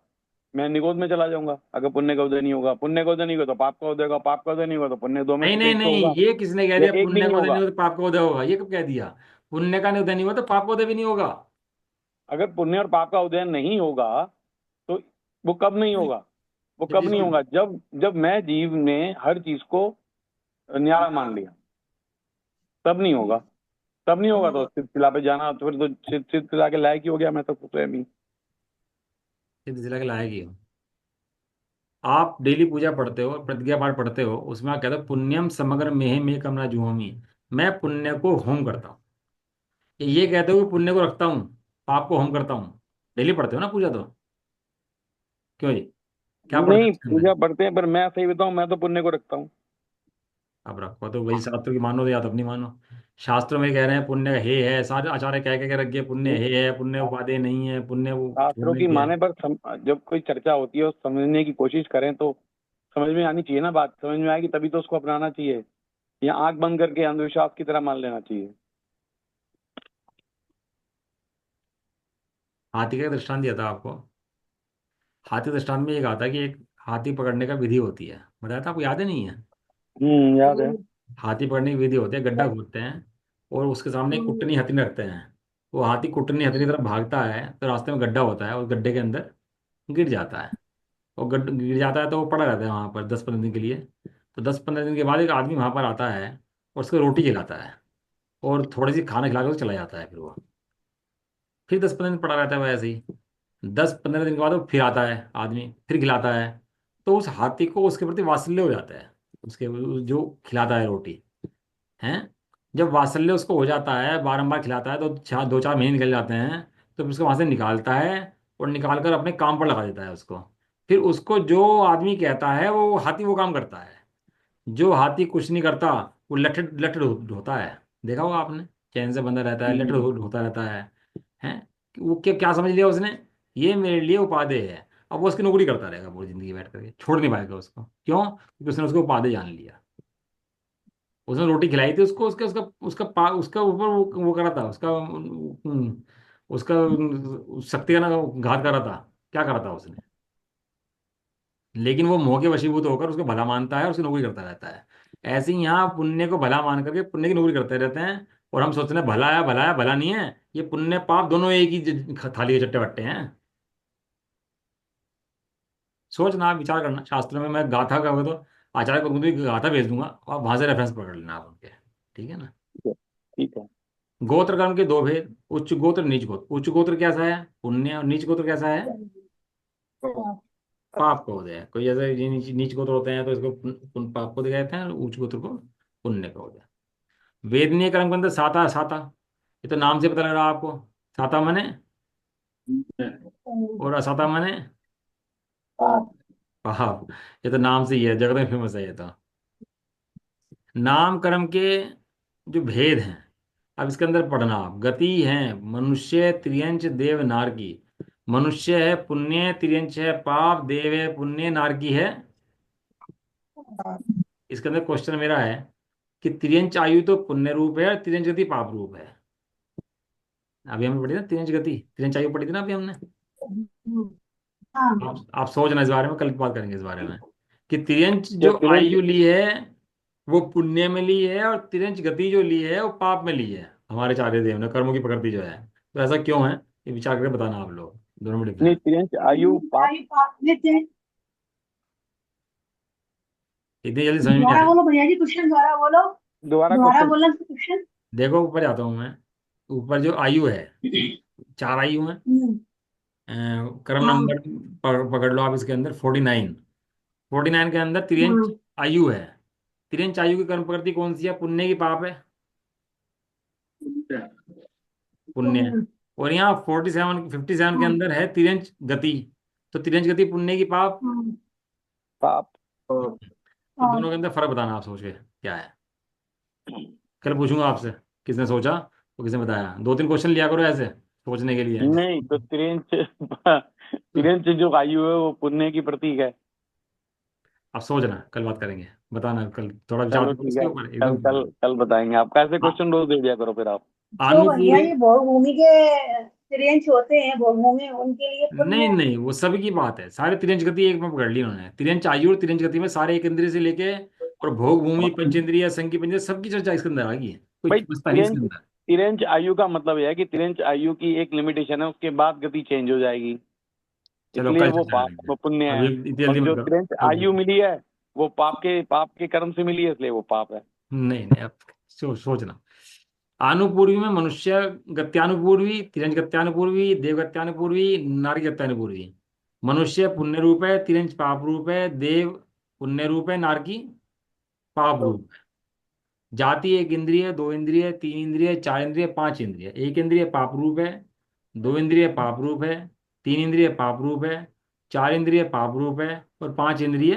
मैं निगोद में चला जाऊंगा। अगर पुण्य का उदय नहीं होगा, पुण्य का उदय नहीं होगा तो पाप का उदय होगा, पाप का उदय नहीं होगा तो पुण्य, दो में नहीं से नहीं एक तो नहीं, होगा, ये किसने कह या दिया एक भी पुण्य नहीं का उदय नहीं होगा। होगा तो पाप का उदय होगा? ये कब कह दिया? पुण्य का उदय नहीं हुआ तो पाप का उदय भी नहीं होगा। अगर पुण्य और पाप का उदय नहीं होगा तो वो कब नहीं होगा? वो जब कब नहीं जिसको होगा? जब जब मैं जीव ने हर चीज को न्यारा मान लिया, तब नहीं होगा। तब नहीं होगा तो सिद्ध शिला पे जाना, तो फिर तो सिद्ध शिला के लायक ही हो गया मैं तो स्वयं ही। सिद्ध जिला के लायक ही हो। आप डेली पूजा पढ़ते हो, प्रतिज्ञा पाठ पढ़ते हो, उसमें आप कहते हो पुण्यम समग्र मेहे में कमरा जुहोमी। मैं पुण्य को होम करता हूँ। ये कहते हो कि पुण्य को रखता हूँ, पाप को होम करता हूँ। डेली पढ़ते हो ना पूजा तो? क्यों जी? क्या पढ़ते हो नहीं, इसके अंदर? पूजा पढ़ते हैं, पर मैं सही बताऊं, मैं तो पुण्य को रखता हूँ। आप रखो तो वही शास्त्र की मानो या तो अपनी मानो। शास्त्रों में कह रहे हैं पुण्य हे है, सारे आचार्य कह के रख गए पुण्य हे है, पुण्य उपादेय नहीं है, पुण्य वो शास्त्रों छोड़ने की की है। माने पर जब कोई चर्चा होती है और समझने की कोशिश करें तो समझ में आनी चाहिए ना, बात समझ में आएगी तभी तो उसको अपनाना चाहिए, या आंख बंद करके अंधविश्वास की तरह मान लेना चाहिए। हाथी का दृष्टांत दिया था आपको। हाथी दृष्टांत में ये कहा था कि एक हाथी पकड़ने का विधि होती है, बताया था आपको, याद है नहीं है? याद है। हाथी पकड़ने की विधि होती है, गड्ढा खोदते हैं और उसके सामने एक कुटनी हथनी रखते हैं। वो हाथी कुटनी हथनी की तरफ भागता है तो रास्ते में गड्ढा होता है और गड्ढे के अंदर गिर जाता है। और गड्ढ गिर जाता है तो वो पड़ा रहता है वहां पर 10-15 दिन के लिए। तो 10-15 दिन के बाद एक आदमी वहां पर आता है और उसको रोटी खिलाता है और थोड़ी सी खाना खिला कर चला जाता है। फिर वो फिर 10-15 दिन पड़ा रहता है वैसे ही। 10-15 दिन के बाद वो फिर आता है आदमी, फिर खिलाता है। तो उस हाथी को उसके प्रति वात्सल्य हो जाता है, उसके जो खिलाता है रोटी हैं। जब वात्सल्य उसको हो जाता है, बारंबार खिलाता है, तो 2-4 महीने निकल जाते हैं। तो फिर उसको वहां से निकालता है और निकाल कर अपने काम पर लगा देता है उसको। फिर उसको जो आदमी कहता है वो हाथी वो काम करता है। जो हाथी कुछ नहीं करता, वो लठड़ लठड़ होता है। देखा होगा आपने, चैन से बंधा रहता है, लठड़ होता रहता है। हैं? वो क्या क्या समझ लिया उसने? ये मेरे लिए उपादेय है। अब वो उसकी नौकरी करता रहेगा पूरी जिंदगी बैठ करके, छोड़ नहीं पाएगा उसको। क्यों? क्योंकि उसने उसको उपादेय जान लिया। उसने रोटी खिलाई थी उसको, उसका उसका उसका उसका ऊपर वो करा था उसका उसका शक्ति का ना घात करा था। क्या करा था उसने? लेकिन वो मोह के वशीभूत होकर उसको भला मानता है और उसकी नौकरी करता रहता है। ऐसे ही यहाँ पुण्य को भला मान करके पुण्य की नौकरी करते रहते हैं। और हम सोचते हैं भला है भला नहीं है। ये पुण्य पाप दोनों एक ही थाली के चट्टे बट्टे हैं। सोचना, आप विचार करना। शास्त्र में मैं गाथा का तो आचार्य को भी गाथा भेज दूंगा, आप वहां से रेफरेंस पकड़ लेना आप उनके। ठीक है ना? ठीक है। गोत्र कर्म के दो भेद, उच्च गोत्र नीच गोत्र। उच्च गोत्र कैसा है? पुण्य। और नीच गोत्र कैसा है? पाप को होता है। कोई जैसे ये नीच गोत्र होते हैं तो इसको पाप को कहते हैं, और उच्च गोत्र को पुण्य का होता है। वेदनीय कर्म के अंदर साता साता, ये तो नाम से पता लग रहा है आपको। साता मने और असाता मने पाप। ये तो नाम से ही है, जगत में फेमस है ये तो। नाम कर्म के जो भेद हैं, अब इसके अंदर पढ़ना आप। गति है मनुष्य त्रियंच देव नारकी। मनुष्य है पुण्य, त्रियंच है पाप, देव है पुण्य, नारकी है। इसके अंदर क्वेश्चन मेरा है कि त्रियंच आयु तो पुण्य रूप है और त्रियंच गति पाप रूप है। अभी हमने पढ़ी ना त्रियंच गति, त्रियंच आयु पढ़ी थी ना अभी हमने। आप सोचना इस बारे में, कल बात करेंगे इस बारे में कि त्रियंच या जो तुरंत। आयु ली है वो पुण्य में ली है और त्रियंच गति जो ली है वो पाप में ली है। हमारे चार्य देव ने कर्मों की प्रकृति जो है, तो ऐसा क्यों है? ये विचार करके बताना आप लोग, दोनों में नहीं, डिफरेंस। त्रियंच आयु पाप। इतनी जल्दी समझ में नहीं दोबारा आती। बोलो भैया जी, क्वेश्चन दोबारा बोलो। दोबारा दोबारा क्वेश्चन। बोलना क्वेश्चन। देखो ऊपर जाता हूँ मैं। ऊपर जो आयु है, 4 आयु है। कर्म हाँ नंबर पकड़ लो आप इसके अंदर 49। 49 के अंदर त्रियंच हाँ आयु है। त्रियंच आयु की कर्म प्रकृति कौन सी है? पुण्य की पाप है? पुण्य है। और यहाँ 57 के अंदर है त्रियंच गति। तो त्रियंच गति पुण्य की पाप। पाप। तो दोनों के अंदर फर्क बताना आप सोच के क्या है। कल पूछूंगा आपसे, किसने सोचा तो किसने बताया। 2-3 क्वेश्चन लिया करो ऐसे सोचने के लिए। नहीं तो त्रियंच त्रियंच जो आयु है वो पुण्य की प्रतीक है। आप सोचना, कल बात करेंगे, बताना कल, थोड़ा विचार चलो करो ठीक इसके है। ऊपर कल एकदम। कल कल बताएंगे। आप कैसे हाँ, क्वेश्चन रोज दे दिया करो फिर आप। तो भैया अनुपूर्व। ये बहुभूमि के त्रियंश होते हैं भोगों में, उनके लिए नहीं पुण्य। नहीं, वो सभी की बात है, सारे त्रियंच गति एक में पकड़ ली उन्होंने। त्रियंच आयु और त्रियंच गति में सारे एक इंद्रिय से लेके और भोग भूमि पंचेंद्रिय संघ पंचेंद्रिय सबकी चर्चा इसके अंदर आ गई है, कोई भाई बसता नहीं इसके तिरंज अंदर। तिरंज आयु का मतलब यह है कि तिरंज आयु की एक लिमिटेशन है, उसके बाद गति चेंज हो जाएगी, चलो इसलिए कल वो चर्चा पाप करेंगे, वो पुण्य अभी है। इतनी जल्दी और मत जो करो, तिरंज कल आयु करेंगे। मिली है वो पाप के कर्म से मिली है, इसलिए वो पाप है। नहीं नहीं, अब सोचना। आनुपूर्वी में मनुष्य गत्यानुपूर्वी, तिरंज गत्यानुपूर्वी, देव गत्यानुपूर्वी, नारी गत्यानुपूर्वी। मनुष्य पुण्य रूप है, तिरंज पाप रूप है, देव पुण्य रूप है, नारकी पाप रूप है। जाति एक इंद्रिय, दो इंद्रिय, तीन इंद्रिय, चार इंद्रिय, पांच इंद्रिय। एक इंद्रिय पाप रूप है, दो इंद्रिय पाप रूप है, तीन इंद्रिय पाप रूप है, चार इंद्रिय पाप रूप है, और पांच इंद्रिय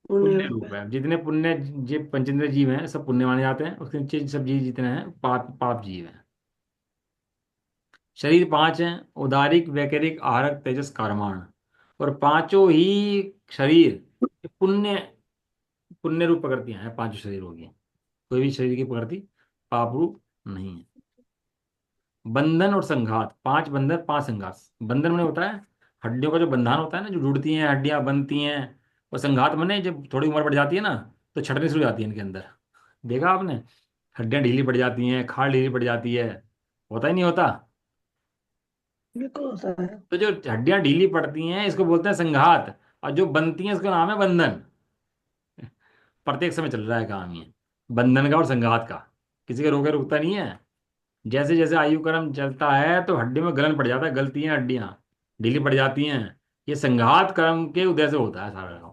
पुण्य पुण्य रूप रूप है। है। जितने पुण्य जीव पंचेंद्रिय जीव हैं सब पुण्य माने जाते हैं, उसके नीचे सब जीव जितने हैं पाप पाप जीव हैं। शरीर पांच हैं, उदारिक वैकरिक आहरक तेजस कारमाण। और पांचों ही शरीर पुण्य पुण्य रूप प्रकृतियां हैं, पांचों शरीर होगी। कोई भी शरीर की प्रकृति पाप रूप नहीं है। बंधन और संघात, पांच बंधन पांच संघात। बंधन मैंने होता है हड्डियों का जो बंधन होता है ना, जो जुड़ती हैं हड्डियां बनती हैं। और संघात मैंने जब थोड़ी उम्र बढ़ जाती है ना, तो छटनी शुरू हो जाती है इनके अंदर। देखा आपने, हड्डियां ढीली पड़ जाती हैं, खाल ढीली पड़ जाती है, होता ही नहीं होता। बिल्कुल होता है। तो जो हड्डियां ढीली पड़ती हैं इसको बोलते हैं संघात, और जो बनती हैं इसका नाम है बंधन। प्रत्येक समय चल रहा है काम ये, बंधन का और संघात का, किसी के रोके रुकता नहीं है। जैसे जैसे आयु क्रम चलता है तो हड्डियों में गलन पड़ जाता है, गलती हैं हड्डियां, ढीली पड़ जाती हैं। ये संघात क्रम के उदय से होता है सारा काम।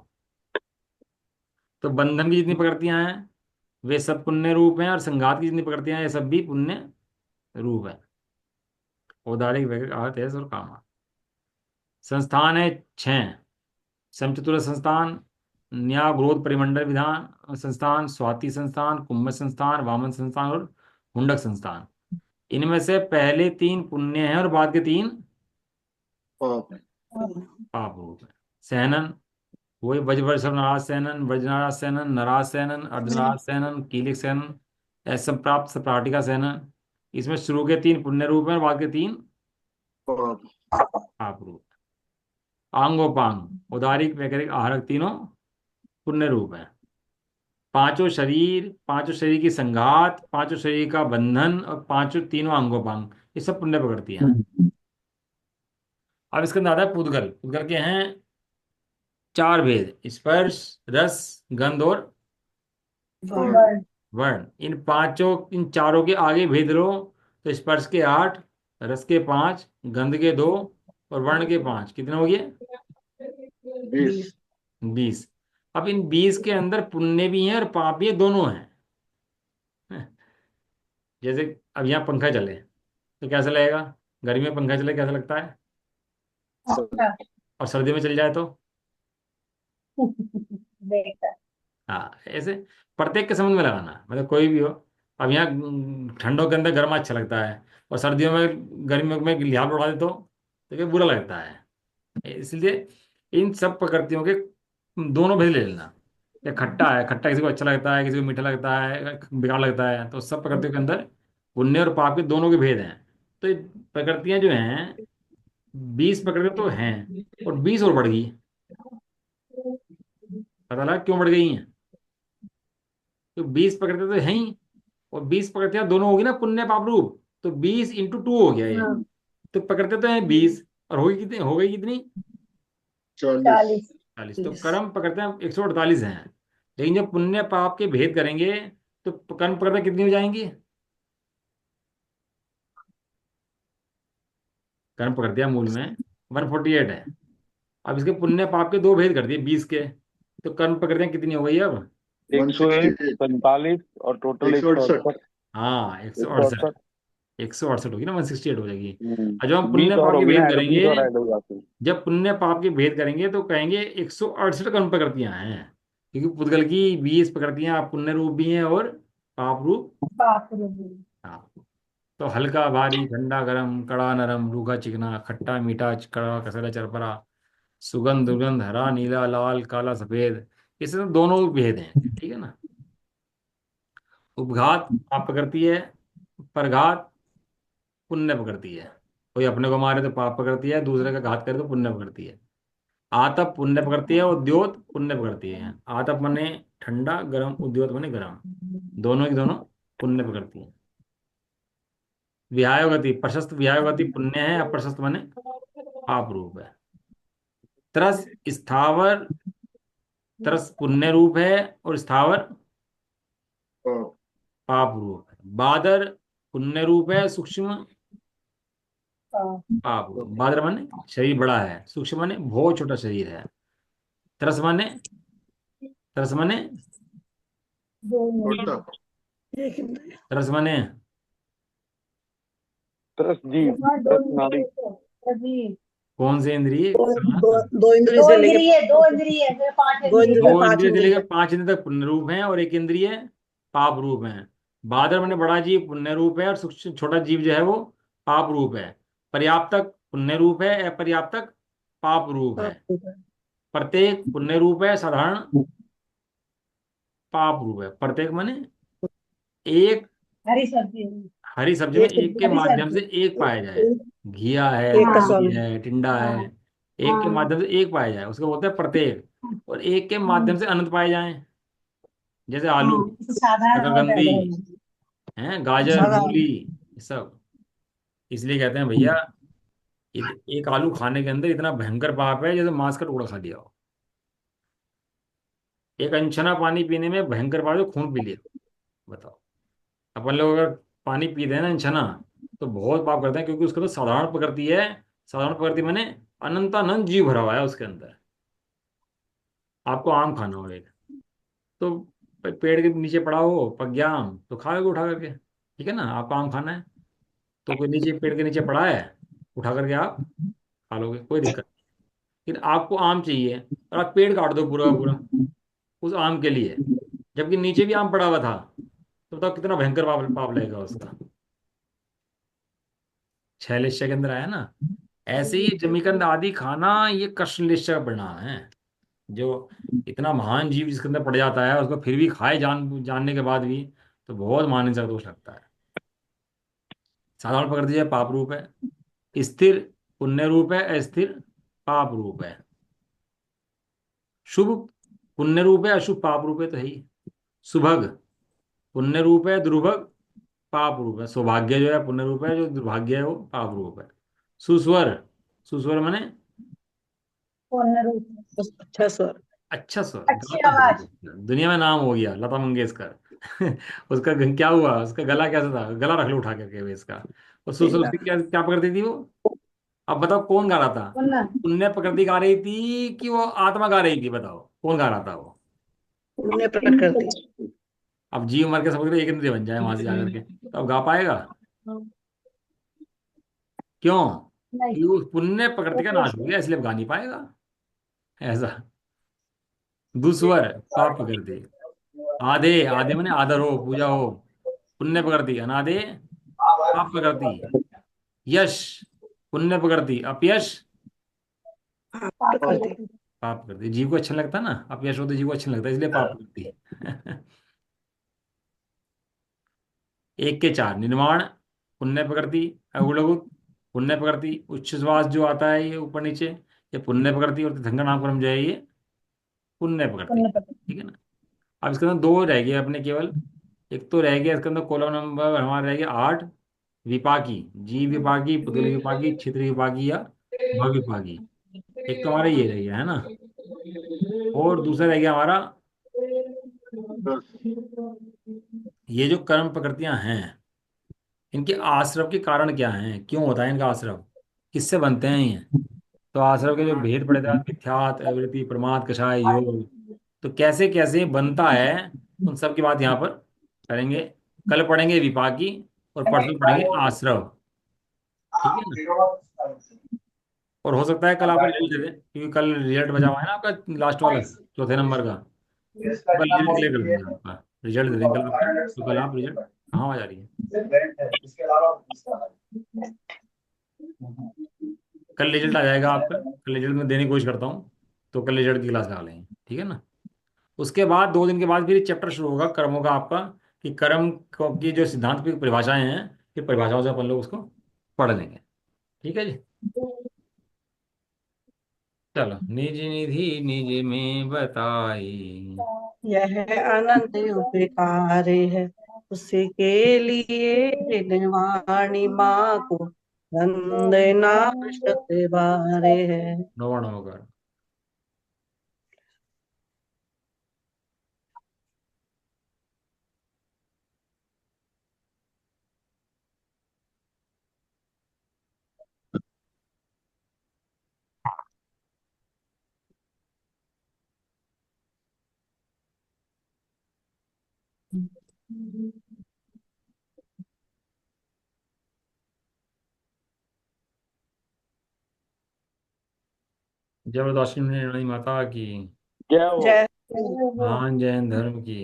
तो बंधन की जितनी प्रकृतियां हैं वे सब पुण्य रूप हैं, और संघात की जितनी प्रकृतियां हैं ये सब भी पुण्य रूप है। औदारिक वैदिक आहत है और काम। संस्थान है छह। समचतुर संस्थान, न्याय ग्रोध परिमंडल विधान संस्थान, स्वाति संस्थान, कुंभ संस्थान, वामन संस्थान और मुंडक संस्थान। इनमें से पहले तीन पुण्य हैं और बाद के तीन पाप है। पाप रूप है। सैनन, वही वज्रवर्ष नाराज सैनन, वज्रनाराज सैनन, नराज सैनन, अर्धनाराज सैनन, कीलिक सैनन, ऐसा प्राप्त सप्राटिका सैनन। इसमें शुरू के तीन पुण्य रूप हैं और बाद के तीन पाप। पाप रूप। आंगोपांग, उदारिक वैकरिक आहरक तीनों पुण्य रूप है। पांचों शरीर की संघात, पांचों शरीर का बंधन और पांचों तीनों अंगोपांग, ये सब पुण्य प्रकृतियां हैं। अब इसके अंदर आता है पुद्गल। पुद्गल के हैं चार भेद, स्पर्श, रस, गंध और वर्ण। वर्ण। इन पांचों इन चारों के आगे भेद लो तो स्पर्श के आठ, रस के पांच, गंध के दो और वर्ण के पांच, कितने हो गए? 20। 20। 20। अब इन 20 के अंदर पुण्य भी हैं और पाप भी हैं, दोनों हैं। जैसे अब यहाँ पंखा चले तो कैसा लगेगा? गर्मी में पंखा चले कैसा लगता है? अच्छा। और सर्दी में चल जाए तो? बेहतर। हाँ, ऐसे प्रत्येक के संबंध में लगाना, मतलब कोई भी हो। अब यहाँ ठंडों के अंदर गर्मा अच्छा लगता है, और सर्दियों में गर्मियों में लिहाफ उड़ा दे तो क्या बुरा लगता है। इसलिए इन सब प्रकृतियों के दोनों भेद ले लेना। या खट्टा है, खट्टा किसी को अच्छा लगता है, किसी को मीठा लगता है, बेकार लगता है, तो सब प्रकृतियों के अंदर पुण्य और पाप के दोनों के भेद हैं। तो ये प्रकृतियां जो हैं 20 प्रकृति तो हैं, और 20 और बढ़ गई। पता लगा क्यों बढ़ गई हैं? तो 20 प्रकृति तो है ही, और 20 प्रकृतियां दोनों होगी ना पुण्य पाप रूप, तो 20 × 2 हो गया ये। हाँ। तो प्रकृति तो है 20, और होगी कितनी? हो गई कितनी? 40। 40। 40। तो कर्म प्रकृतियां 148 हैं। लेकिन जब पुण्य पाप के भेद करेंगे तो कर्म प्रकृतियां कितनी हो जाएंगी? कर्म प्रकृतियां मूल में 148 है। अब इसके पुण्य पाप के दो भेद कर दिए 20 के, तो कर्म प्रकृतियां कितनी हो गई अब? 101, 168। 45 और टोटल 168। 168। हाँ, एक सौ एक सौ अड़सठ अड़सठ 168 होगी ना, 168 हो जाएगी। और जब हम पुण्य 20 और पाप के होगी ना, भेद ऐड 20 करेंगे, और ऐड हो जाती है। जब पुण्य पाप के भेद करेंगे तो कहेंगे 168 कर्म प्रकृतियां हैं। क्योंकि पुद्गल की 20 प्रकृतियां पुण्य रूप भी हैं और पाप रूप। बाप रे। हाँ। तो हल्का भारी, ठंडा गरम, कड़ा नरम, रूखा चिकना, खट्टा मीठा, कड़वा कसरा चरपरा, सुगंध दुर्गंध, हरा नीला लाल काला सफेद, इससे तो दोनों भेद हैं, ठीक है ना। उपघात पाप प्रकृति है, परघात पुण्य पकड़ती है। कोई अपने को मारे तो पाप पकड़ती है, दूसरे का घात करे तो पुण्य पकड़ती है। आतप पुण्य पकड़ती है और द्योत पुण्य पकड़ती है। आतप माने ठंडा, गर्म, उद्योत माने गर्म। दोनों की दोनों पुण्य पकड़ती है। विहाय प्रशस्त विहाय पुण्य है, अप्रशस्त माने पाप रूप है। तरस स्थावर, तरस पुण्य रूप है और स्थावर पाप। पाप रूप है। बादर पुण्य रूप है, सूक्ष्म हाँ, पाप रूप। बादर माने शरीर बड़ा है, सूक्ष्म माने बहुत छोटा शरीर है। तरस माने, तरस माने, दो इंद्रिय। छोटा। एक इंद्रिय। तरस माने तरस जीव, हाँ, दो तरस नाड़ी। इंद्रिय तो, तभी कौन सी इंद्रिय दो दो कहाँ? दो इंद्रिय दो से लेके इंद्रिय, दो इंद्रिय फिर पांच दो इंद्रिय। इंद्रिय दो पांच इंद्रिय से इंद्रिय। लेकर 5 इंद्रिय तक पुण्य रूप है और एक इंद्रिय पाप रूप है। बादर माने बड़ा जीव पुण्य रूप है और सूक्ष्म छोटा जीव जो है वो पाप रूप है। पर्याप्तक पुण्य रूप है, अपर्याप्तक पाप रूप है। पाप रूप है। प्रत्येक पुण्य रूप है, साधारण पाप रूप है। प्रत्येक माने एक, हरी सब्जी। हरी सब्जी में एक एक के हरी माध्यम से सब्जी। एक पाया जाए। एक घिया है, एक का हाँ, ककड़ी स्वामी। है, टिंडा है, हाँ, एक के हाँ, माध्यम से एक पाया जाए उसको बोलते हैं प्रत्येक। और एक के माध्यम से अनंत पाए जाए, जैसे आलू, हाँ, तो साधारण और शकरकंदी वैभव। है, गाजर, साधारण। मूली, ये सब। इसलिए कहते हैं भैया, एक आलू खाने के अंदर इतना भयंकर पाप है जैसे मांस का टुकड़ा खा लिया हो। एक अनछना पानी पीने में भयंकर पाप है, खून पी लिया। बताओ, अपन लोग अगर पानी पीते हैं ना अनछना, तो बहुत पाप करते हैं, क्योंकि उसका तो साधारण प्रकृति है। साधारण प्रकृति मैंने अनंतानंत जीव भरा हुआ है उसके अंदर। आपको आम खाना हो एक, तो पेड़ के नीचे पड़ा हो पक गया आम, तो खाओगे उठा करके, ठीक है ना। आपको आम खाना है, तो कोई नीचे पेड़ के नीचे पड़ा है, उठा करके आप खा लोगे, कोई दिक्कत नहीं। लेकिन आपको आम चाहिए और आप पेड़ काट दो पूरा का पूरा उस आम के लिए, जबकि नीचे भी आम पड़ा हुआ था, तो बताओ कितना भयंकर पाप पाप लगेगा उसका। छह लिश्चय के अंदर आया ना। ऐसे ही जमीकंद आदि खाना ये कृष्ण लिश्चय का परिणाम है। जो इतना महान जीव जिसके अंदर पड़ जाता है, उसको फिर भी खाए जानने के बाद भी, तो बहुत मानने से दोष लगता है। साधारण पकड़ दीजिए, पाप रूप है। स्थिर पुण्य रूप है, अस्थिर पाप रूप है। शुभ पुण्य रूप है, अशुभ पाप रूप है, तो है ही। सुभग पुण्य रूप है, दुर्भग पाप रूप है। सौभाग्य जो है पुण्य रूप है, जो दुर्भाग्य है वो पाप रूप है। सुस्वर, सुस्वर माने पूर्ण रूप। बस अच्छा स्वर। अच्छा स्वर, अच्छी गाता बहुत आवाज। अच्छा। दुनिया में नाम हो गया लता मंगेशकर। उसका क्या हुआ, उसका गला कैसा था, गला रख लो उठा करके वे इसका। और सही सुस्वर उसकी बात। क्या क्या पकड़ती थी वो। अब बताओ कौन गा रहा था, पूर्ण। पुण्य प्रकृति गा रही थी कि वो आत्मा गा रही थी, बताओ कौन गा रहा था वो। पुण्य प्रकट करती। अब जीव मर के समझ लो एक इंद्रिय बन जाए वहां से जाकर के, तो अब गा पाएगा। क्यों? नहीं। कि उस पुण्य प्रकृति का नाश हो गया, इसलिए अब गा नहीं पाएगा। ऐसा। दुस्वर पाप प्रकृति। आधे, आधे मैंने आदर हो, पूजा हो, पुण्य प्रकृति। अनादे पाप प्रकृति। यश पुण्य प्रकृति, अपयश पाप पाप पाप। प्रकृति। प्रकृति। पाप प्रकृति। जीव को अच्छा लगता है ना, अपयश हो तो जीव को अच्छा लगता है, इसलिए पाप प्रकृति। एक के चार निर्माण पुण्य प्रकृति, अगुणगुत पुण्य प्रकृति, उच्छ्वास जो आता है ये ऊपर नीचे, ये पुण्य प्रकृति, और तीर्थंकर नामकरण जो है ये पुण्य प्रकृति। पूर्ण प्रकृति। ठीक है ना। अब इसके अंदर दो रह गए अपने केवल। एक तो रह गया इसके अंदर कॉलम नंबर हमारा रह गया 8, विपाकी। जीव विपाकी, पुतल विपाकी, क्षेत्र विपाकी या भव विपाकी। एक तो हमारा ये रह गया है ना। और दूसरा रह गया हमारा बस। ये जो कर्म प्रकृतियां हैं, इनके आश्रव के कारण क्या हैं, क्यों होता है इनका आश्रव, किससे बनते हैं ये। तो आश्रव के जो भेद पड़े थे, मिथ्यात, अवृत्ति, प्रमाद, कषाय, योग, तो कैसे कैसे बनता है, उन सब की बात यहाँ पर करेंगे। कल पढ़ेंगे विपाकी और परसों पढ़ेंगे आश्रव। ठीक है ना। और हो सकता है कल आपका रिजल्ट दे दें, क्योंकि कल रिजल्ट बचा हुआ है ना आपका, लास्ट वाला चौथे नंबर का। तो कल रिजल्ट क्लियर कर देंगे आपका, रिजल्ट दे देंगे कल आपका। तो कल आप रिजल्ट कहाँ आ जा रही है, कल रिजल्ट आ जाएगा आपका। कल रिजल्ट मैं देने की कोशिश करता हूँ, तो कल रिजल्ट की क्लास लगा लेंगे, ठीक है ना। उसके बाद 2 दिन के बाद फिर चैप्टर शुरू होगा कर्मों का आपका, कि कर्म की जो सिद्धांत की परिभाषाएं हैं, फिर परिभाषाओं से अपन लोग उसको पढ़ लेंगे। ठीक है जी। चलो, निज निधि निज में बताई। यह अनंत उपकारी है, उसी के लिए निर्वाणी माँ को वंदना शत बारे है। नौ नमकार। जबरदस्ती निर्णय माता की। जय हो। जय महान जैन धर्म की।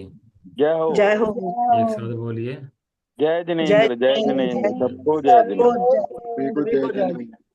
जय हो। जय हो। एक साथ बोलिए। जय जय जिनेन्द्र, जय जय जिनेन्द्र, जय सबको जय सबको जिनेन्द्र। जय, बिल्कुल सभी जय को जय। जय।